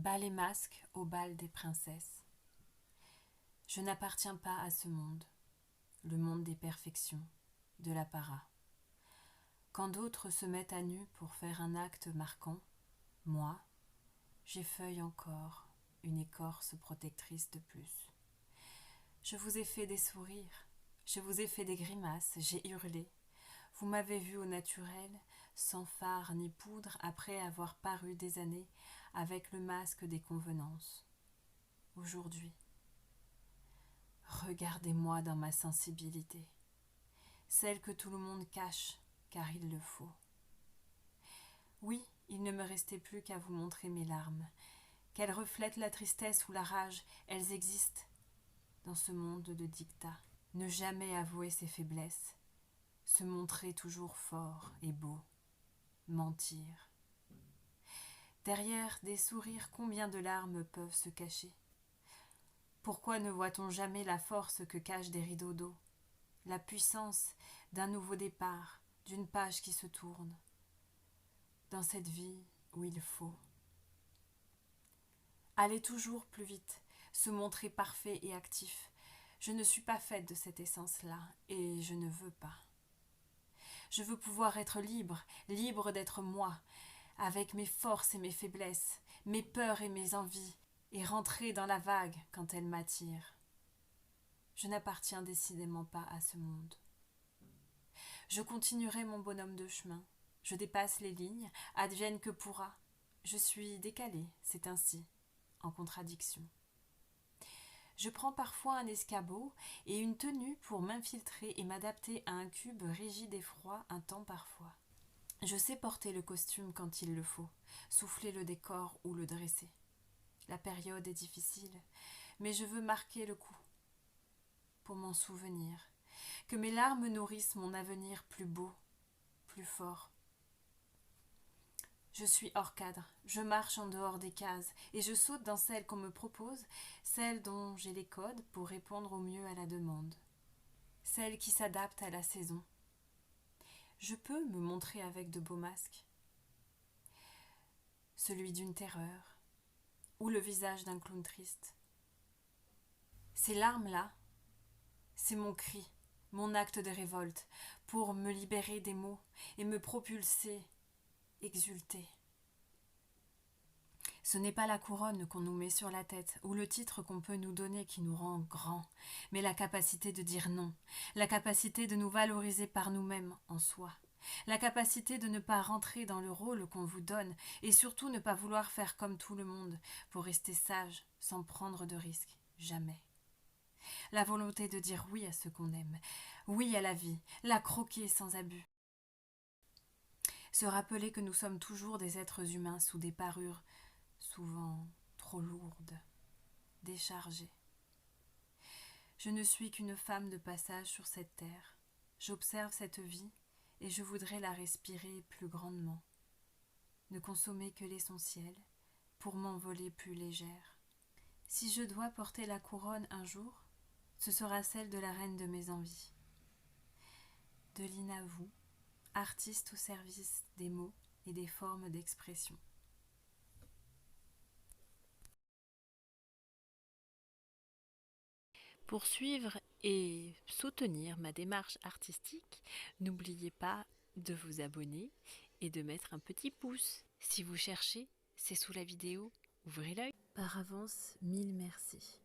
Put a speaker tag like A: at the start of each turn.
A: Bal et masque au bal des princesses. Je n'appartiens pas à ce monde, le monde des perfections, de l'apparat. Quand d'autres se mettent à nu pour faire un acte marquant, moi, j'effeuille encore une écorce protectrice de plus. Je vous ai fait des sourires, je vous ai fait des grimaces, j'ai hurlé. Vous m'avez vu au naturel, sans fard ni poudre, après avoir paru des années avec le masque des convenances. Aujourd'hui, regardez-moi dans ma sensibilité, celle que tout le monde cache, car il le faut. Oui, il ne me restait plus qu'à vous montrer mes larmes. Qu'elles reflètent la tristesse ou la rage, elles existent dans ce monde de dictats. Ne jamais avouer ses faiblesses, se montrer toujours fort et beau, mentir. Derrière des sourires, combien de larmes peuvent se cacher? Pourquoi ne voit-on jamais la force que cachent des rideaux d'eau, la puissance d'un nouveau départ, d'une page qui se tourne, dans cette vie où il faut aller toujours plus vite, se montrer parfait et actif. Je ne suis pas faite de cette essence-là, et je ne veux pas. Je veux pouvoir être libre, libre d'être moi, avec mes forces et mes faiblesses, mes peurs et mes envies, et rentrer dans la vague quand elle m'attire. Je n'appartiens décidément pas à ce monde. Je continuerai mon bonhomme de chemin. Je dépasse les lignes, advienne que pourra. Je suis décalée, c'est ainsi, en contradiction. Je prends parfois un escabeau et une tenue pour m'infiltrer et m'adapter à un cube rigide et froid un temps parfois. Je sais porter le costume quand il le faut, souffler le décor ou le dresser. La période est difficile, mais je veux marquer le coup, pour m'en souvenir, que mes larmes nourrissent mon avenir plus beau, plus fort. Je suis hors cadre, je marche en dehors des cases et je saute dans celles qu'on me propose, celles dont j'ai les codes pour répondre au mieux à la demande, celles qui s'adaptent à la saison. Je peux me montrer avec de beaux masques, celui d'une terreur ou le visage d'un clown triste. Ces larmes-là, c'est mon cri, mon acte de révolte, pour me libérer des mots et me propulser, exulter. Ce n'est pas la couronne qu'on nous met sur la tête ou le titre qu'on peut nous donner qui nous rend grands, mais la capacité de dire non, la capacité de nous valoriser par nous-mêmes en soi, la capacité de ne pas rentrer dans le rôle qu'on vous donne et surtout ne pas vouloir faire comme tout le monde pour rester sage sans prendre de risques, jamais. La volonté de dire oui à ce qu'on aime, oui à la vie, la croquer sans abus. Se rappeler que nous sommes toujours des êtres humains sous des parures souvent trop lourde, déchargée. Je ne suis qu'une femme de passage sur cette terre. J'observe cette vie et je voudrais la respirer plus grandement. Ne consommer que l'essentiel pour m'envoler plus légère. Si je dois porter la couronne un jour, ce sera celle de la reine de mes envies. De Lina Vous, artiste au service des mots et des formes d'expression. Pour suivre et soutenir ma démarche artistique, n'oubliez pas de vous abonner et de mettre un petit pouce. Si vous cherchez, c'est sous la vidéo, ouvrez l'œil. Par avance, mille merci.